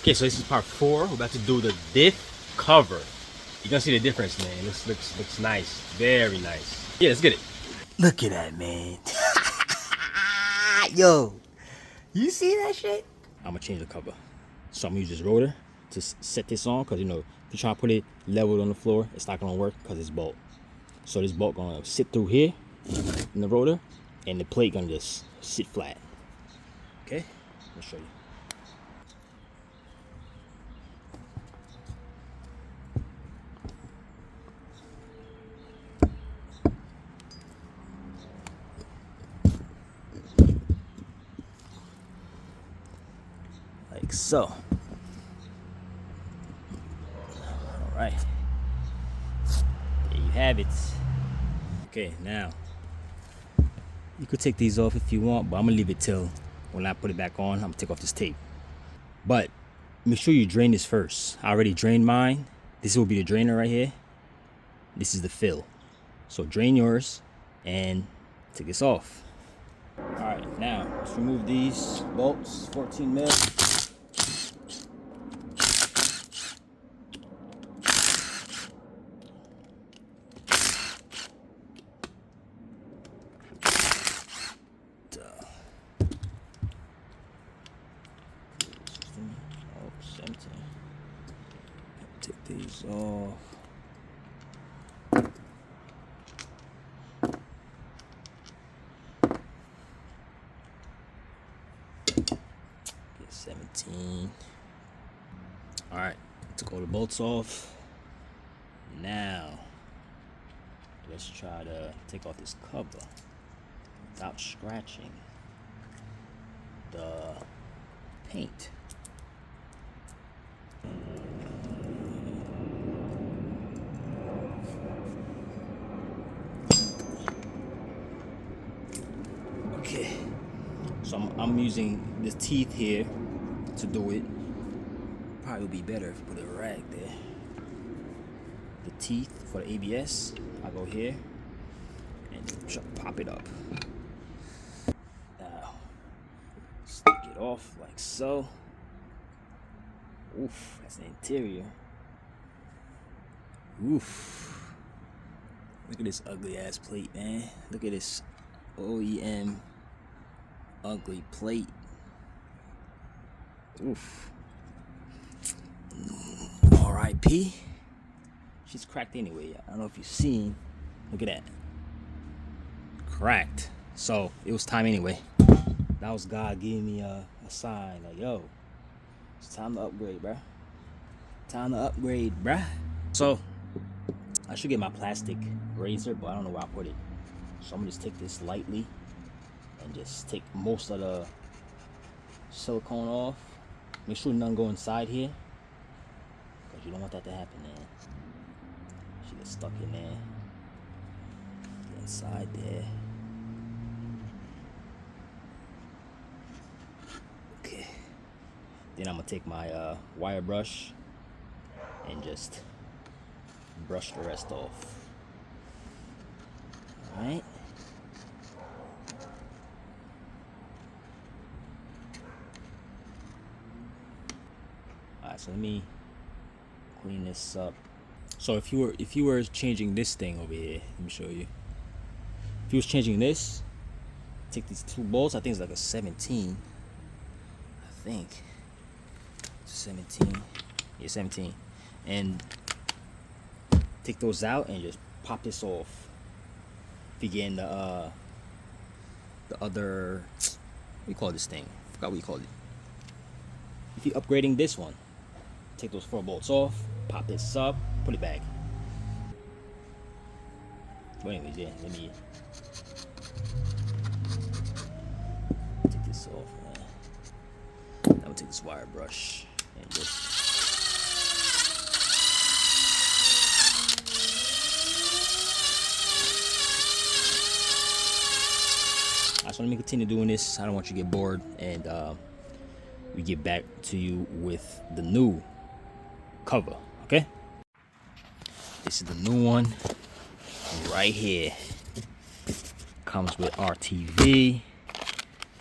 Okay, so this is part 4. We're about to do the diff cover. You're gonna see the difference, man. This looks nice. Very nice. Yeah, let's get it. Look at that, man. Yo, you see that shit? I'm gonna change the cover. So I'm gonna use this rotor to set this on, because you know, if you try to put it leveled on the floor, it's not gonna work because it's bolt. So this bolt gonna sit through here in the rotor, and the plate gonna just sit flat. Okay, let me show you. Like so. All right, there you have it. Okay, now you could take these off if you want, but I'm gonna leave it till when I put it back on. I'm gonna take off this tape, but make sure you drain this first. I already drained mine. This will be the drainer right here. This is the fill. So drain yours and take this off. All right, now let's remove these bolts, 14 mil. Take these off. Get 17. All right, took all the bolts off. Now let's try to take off this cover without scratching the paint. Okay, so I'm using the teeth here to do it. Probably would be better if I put a rag there. The teeth for the ABS, I go here and try to pop it up. Now, stick it off like so. Oof, that's the interior. Oof. Look at this ugly ass plate, man. Look at this OEM ugly plate. Oof. R.I.P. She's cracked anyway. I don't know if you've seen. Look at that. Cracked. So it was time anyway. That was God giving me a sign like, yo, it's time to upgrade, bruh. Time to upgrade, bruh. So I should get my plastic razor, but I don't know where I put it. So I'm gonna just take this lightly and just take most of the silicone off. Make sure none go inside here, because you don't want that to happen, man. She gets stuck in there. Get inside there. Okay. Then I'm gonna take my wire brush and just brush the rest off. All right. So let me clean this up. So if you were changing this thing over here, let me show you. If you was changing this, take these two bolts. I think it's like a 17. I think 17. Yeah, 17. And take those out and just pop this off. If you get in the other, what do you call this thing? I forgot what you called it. If you're upgrading this one, take those 4 bolts off, pop this up, put it back. But anyways, yeah, let me take this off, man. I'm gonna take this wire brush and just alright, so let me continue doing this. I don't want you to get bored, and we get back to you with the new cover. Okay, this is the new one right here. Comes with RTV,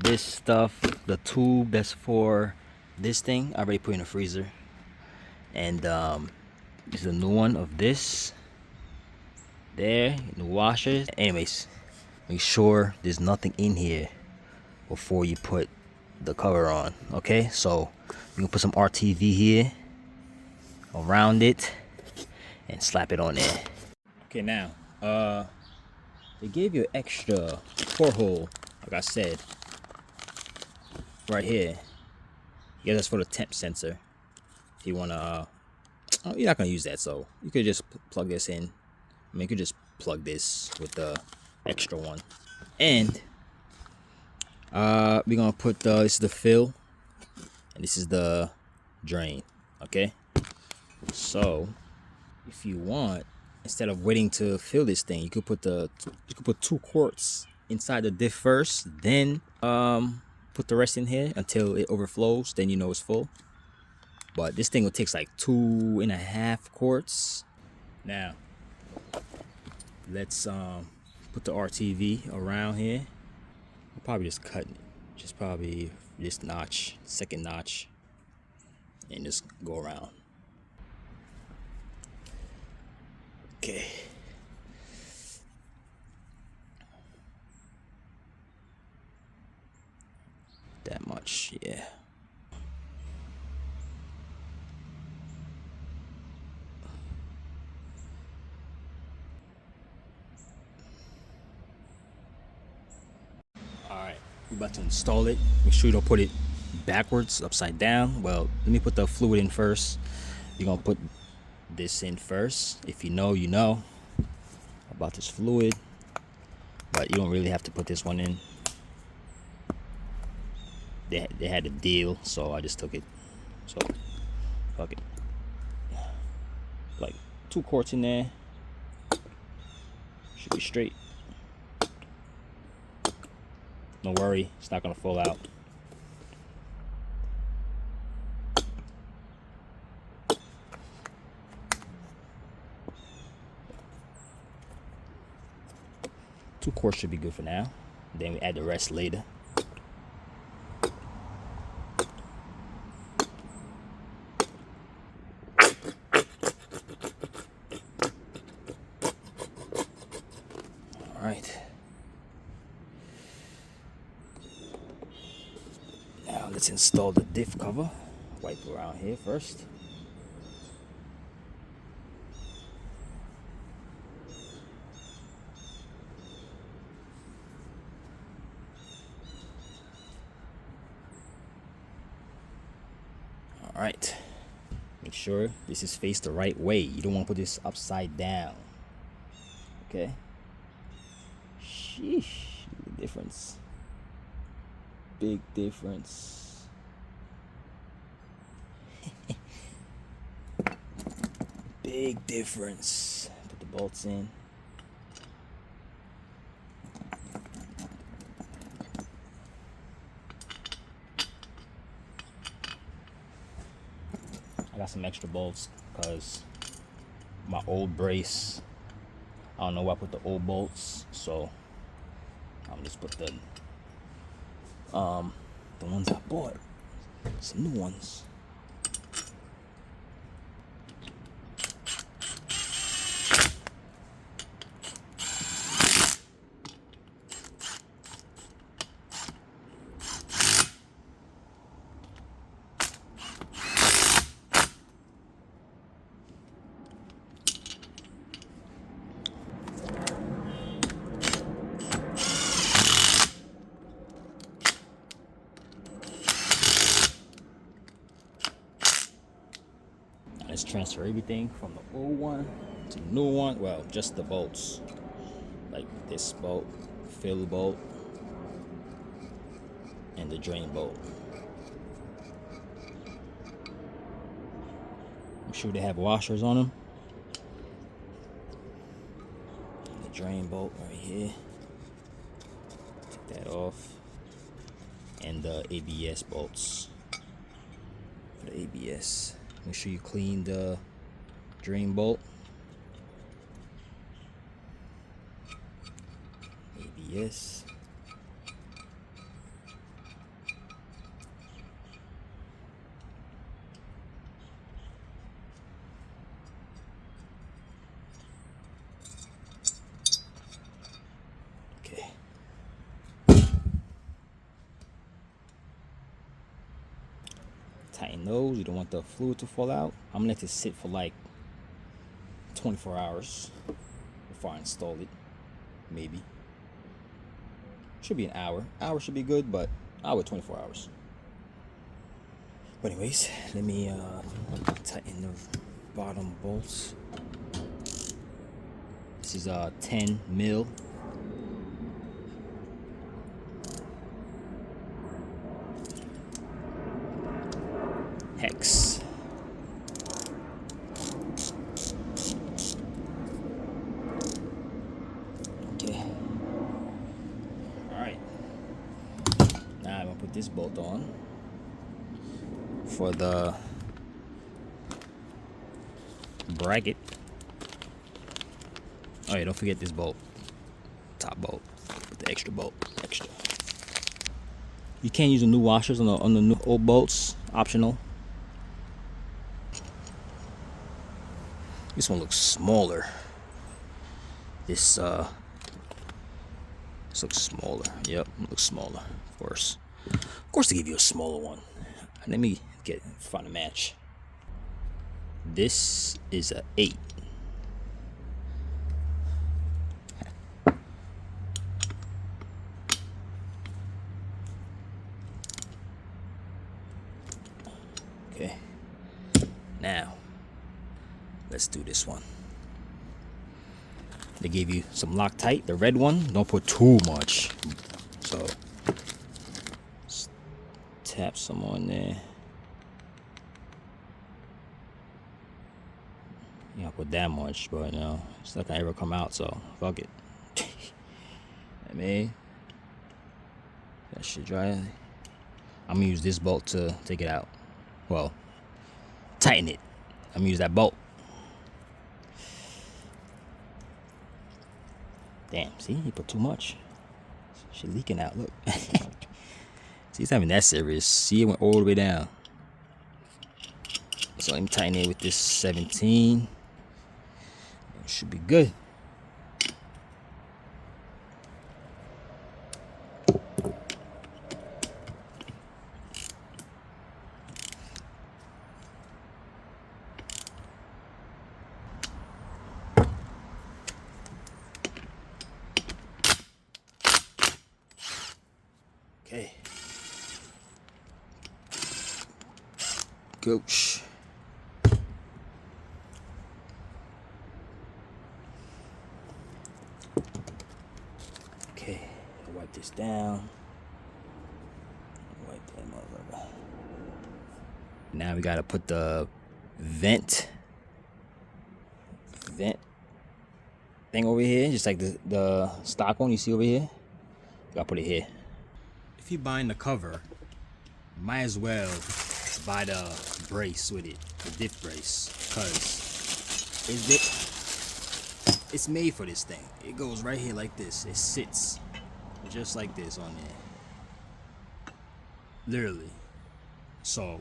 this stuff, the tube that's for this thing I already put in the freezer, and this is a new one of this. There, the washers. Anyways, make sure there's nothing in here before you put the cover on. Okay, so you can put some RTV here around it and slap it on there. Okay, now they gave you an extra porthole, like I said, right here. Yeah, that's for the temp sensor. If you wanna, oh, you're not gonna use that, so you could just plug this in. I mean, you could just plug this with the extra one. And we're gonna put this is the fill, and this is the drain. Okay, so if you want, instead of waiting to fill this thing, you could put 2 quarts inside the diff first, then put the rest in here until it overflows, then you know it's full. But this thing will take like 2.5 quarts. Now let's put the RTV around here. I'll probably just cut just probably this notch, second notch, and just go around. Okay. That much, yeah. Alright, we're about to install it. Make sure you don't put it backwards, upside down. Well, let me put the fluid in first. You're gonna put this in first. If you know, you know about this fluid, but you don't really have to put this one in. They had a deal, so I just took it. So fuck it. Like 2 quarts in there. Should be straight. Don't worry, it's not gonna fall out. Two quarts should be good for now. Then we add the rest later. All right. Now let's install the diff cover. Wipe around here first. All right. Make sure this is faced the right way. You don't want to put this upside down. Okay. Sheesh. Big difference. Big difference. Big difference. Put the bolts in. I got some extra bolts because my old brace, I don't know where I put the old bolts, so I'm just put the ones I bought, some new ones. Let's transfer everything from the old one to the new one. Well, just the bolts, like this bolt, fill bolt, and the drain bolt. Make sure they have washers on them. And the drain bolt right here. Take that off. And the ABS bolts for the ABS. Make sure you clean the drain bolt. ABS. Tighten those. You don't want the fluid to fall out. I'm gonna let it sit for like 24 hours before I install it. Maybe. Should be an hour. Hour should be good, but hour 24 hours. But anyways, let me tighten the bottom bolts. This is 10 mil. Hex. Okay. Alright. Now I'm gonna put this bolt on for the bracket. Oh yeah, don't forget this bolt. Top bolt. Put the extra bolt. Extra. You can't use the new washers on the new old bolts. Optional. This one looks smaller. This looks smaller. Yep, looks smaller. Of course, they give you a smaller one. Let me find a match. This is a 8. Okay. Now, let's do this one. They gave you some Loctite, the red one. Don't put too much. So, just tap some on there. You don't put that much, but you know, it's not gonna ever come out, so fuck it. I mean, that shit dry. I'm gonna use this bolt to take it out. Well, tighten it. I'm gonna use that bolt. Damn, see, you put too much. Shit leaking out, look. See, it's not even that serious. See, it went all the way down. So let me tighten it with this 17. It should be good. Okay. Gooch. Okay, I'll wipe this down. Wipe that motherfucker. Now we gotta put the vent thing over here, just like the stock one you see over here. You gotta put it here. If you're buying the cover, might as well buy the brace with it, the diff brace, because it's made for this thing. It goes right here like this. It sits just like this on there, literally. So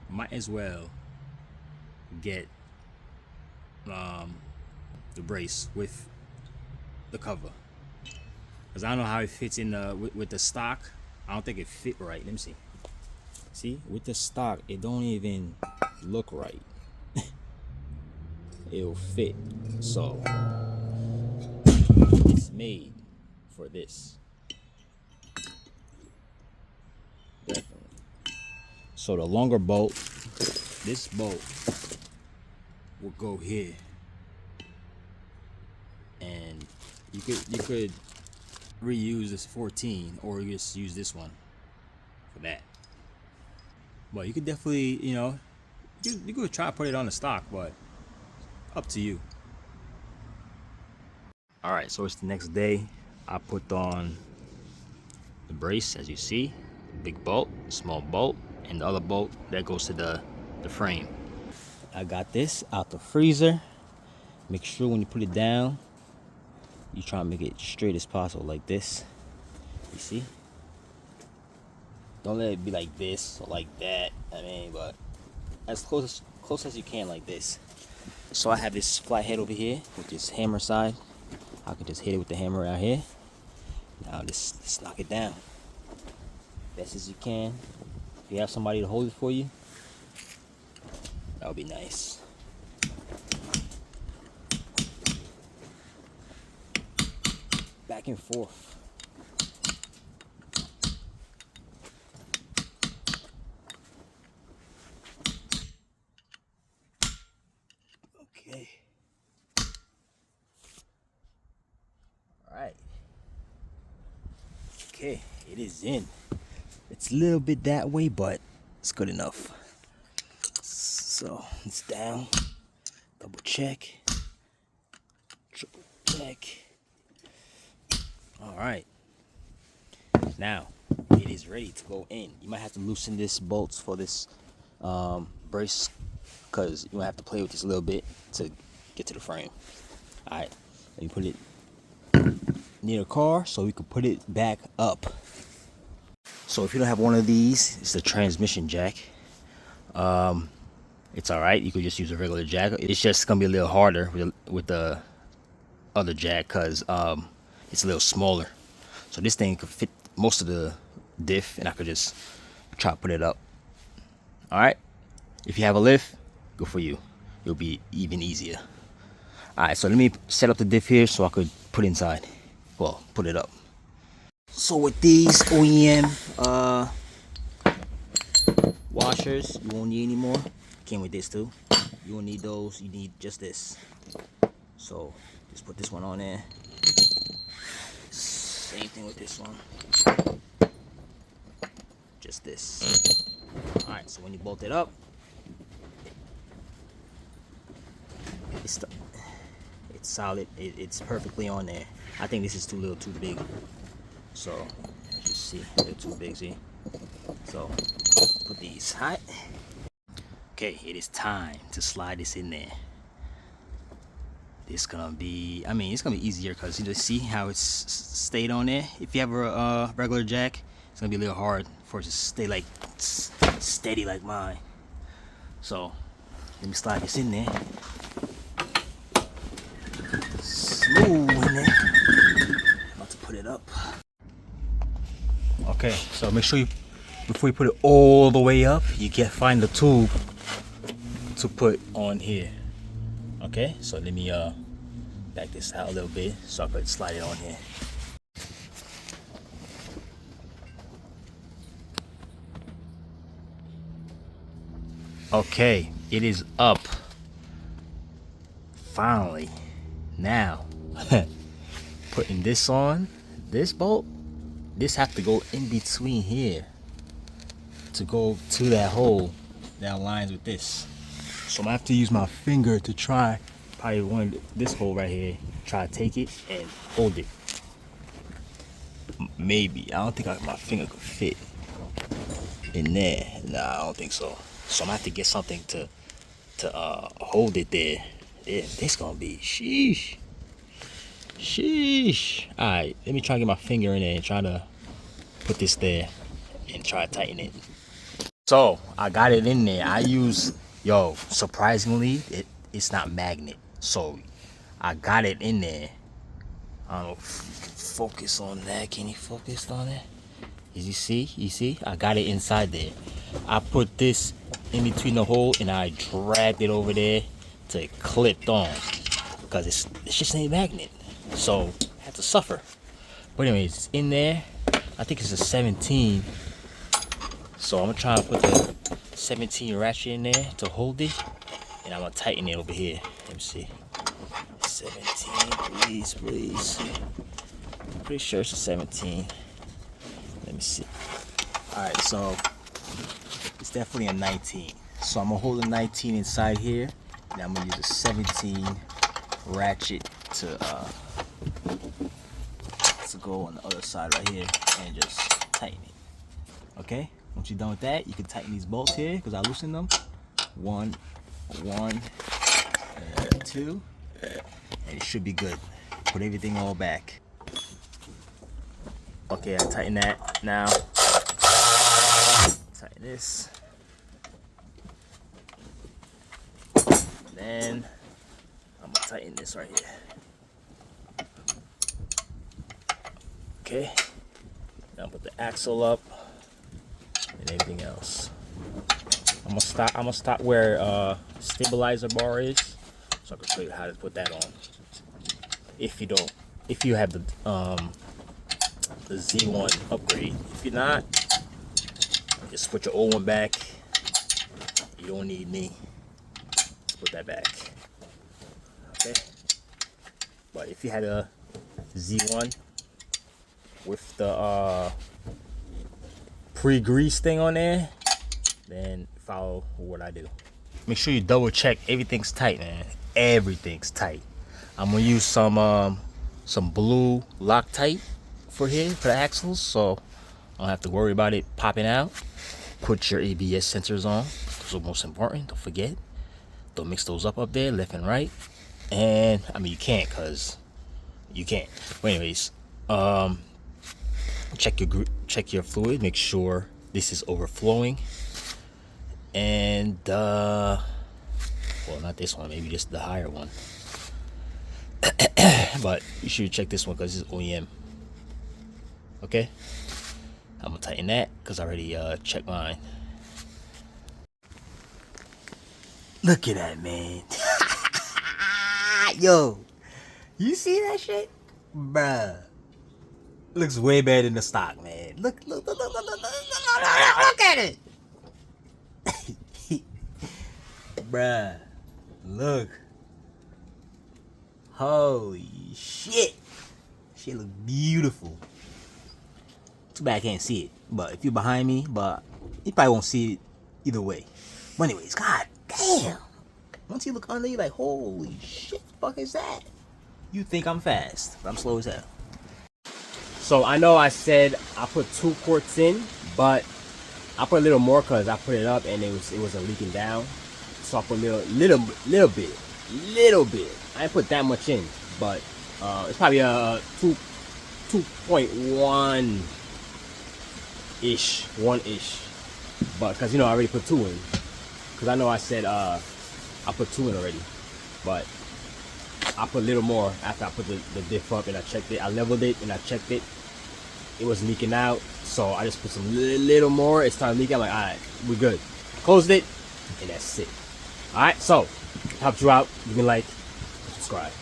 might as well get the brace with the cover, because I don't know how it fits in with the stock. I don't think it fit right. Let me see. See, with the stock, it don't even look right. It'll fit. So it's made for this. Definitely. So the longer bolt, this bolt will go here, and you could reuse this 14, or you just use this one for that. But you could definitely, you could try to put it on the stock, but up to you. All right, so it's the next day. I put on the brace, as you see, big bolt, small bolt, and the other bolt that goes to the frame. I got this out the freezer. Make sure when you put it down, you try to make it straight as possible, like this. You see? Don't let it be like this or like that. I mean, but as close as you can, like this. So I have this flat head over here with this hammer side. I can just hit it with the hammer out here. Now let's knock it down best as you can. If you have somebody to hold it for you, That would be nice. Back and forth. Okay. All right. Okay, it is in. It's a little bit that way, but it's good enough. So it's down. Double check. Triple check. All right. Now it is ready to go in. You might have to loosen this bolts for this brace, because you might have to play with this a little bit to get to the frame. All right. Let me put it near the car so we can put it back up. So if you don't have one of these, it's the transmission jack. It's all right. You could just use a regular jack. It's just gonna be a little harder with the other jack because it's a little smaller. So this thing could fit most of the diff, and I could just try to put it up. All right. If you have a lift, good for you. It'll be even easier. All right. So let me set up the diff here so I could put it inside. Well, put it up. So with these OEM washers, you won't need any more. Came with this too. You won't need those. You need just this. So just put this one on there. Same thing with this one. Just this. All right. So when you bolt it up, it's solid. It's perfectly on there. I think this is too big. So as you see, they're too big. See. So put these hot. Okay, it is time to slide this in there. This gonna be, it's gonna be easier because you just see how it's stayed on there. If you have a regular jack, it's gonna be a little hard for it to stay like steady like mine. So let me slide this in there. Smooth in there. I'm about to put it up. Okay, so make sure before you put it all the way up, you find the tube to put on here. Okay, so let me back this out a little bit so I could slide it on here. Okay, it is up. Finally. Now, putting this on, this bolt, this have to go in between here to go to that hole that aligns with this. So I'm gonna have to use my finger to try, probably this hole right here, try to take it and hold it. Maybe. I don't think my finger could fit in there. Nah, I don't think so. So I'm gonna have to get something to hold it there. Yeah, this gonna be sheesh. Alright, let me try to get my finger in there and try to put this there and try to tighten it. So I got it in there. I use, surprisingly, it's not magnet. So I got it in there. I don't know if you can focus on that. Can you focus on it? You see? I got it inside there. I put this in between the hole and I dragged it over there till it clipped on. Because it's just a magnet. So I had to suffer. But anyways, it's in there. I think it's a 17. So I'm gonna try to put the 17 ratchet in there to hold it. And I'm gonna tighten it over here. Let me see. 17, please. I'm pretty sure it's a 17. Let me see. Alright, so it's definitely a 19. So I'm gonna hold a 19 inside here, and I'm gonna use a 17 ratchet to go on the other side right here and just tighten it. Okay? Once you're done with that, you can tighten these bolts here because I loosened them. One, 2, and it should be good. Put everything all back. Okay, I tighten that now. Tighten this. Then I'm gonna tighten this right here. Okay. Now put the axle up and everything else. I'm gonna stop where stabilizer bar is, so I can show you how to put that on. If you have the Z1 upgrade. If you're not, just put your old one back. You don't need me. Put that back. Okay. But if you had a Z1 with the pre-grease thing on there, then follow what I do. Make sure you double check everything's tight, man. Everything's tight. I'm gonna use some blue Loctite for here for the axles, so I don't have to worry about it popping out. Put your ABS sensors on. Those are most important. Don't forget. Don't mix those up there, left and right. And I mean, you can't, cause you can't. But anyways, check your fluid. Make sure this is overflowing. And well, not this one. Maybe just the higher one. But you should check this one because it's OEM. Okay. I'm gonna tighten that because I already checked mine. Look at that, man. Yo, you see that shit? Bruh. Looks way better than the stock, man. Look at it. Bruh. Look. Holy shit. Shit look beautiful. Too bad I can't see it. But if you're behind me, but you probably won't see it either way. But anyways, god damn. Once you look under, you're like, holy shit, the fuck is that? You think I'm fast, but I'm slow as hell. So I know I said I put 2 quarts in, but I put a little more because I put it up and it wasn't leaking down. So I put a little bit. I didn't put that much in, but it's probably a 2.1 ish, 1-ish. But because I already put 2 in, because I know I said I put 2 in already, but I put a little more after I put the diff up and I checked it. I leveled it and I checked it. It was leaking out, so I just put some little more. It started leaking. I'm like, all right, we're good. Closed it, and that's it. All right, so helped you out. You can like, subscribe.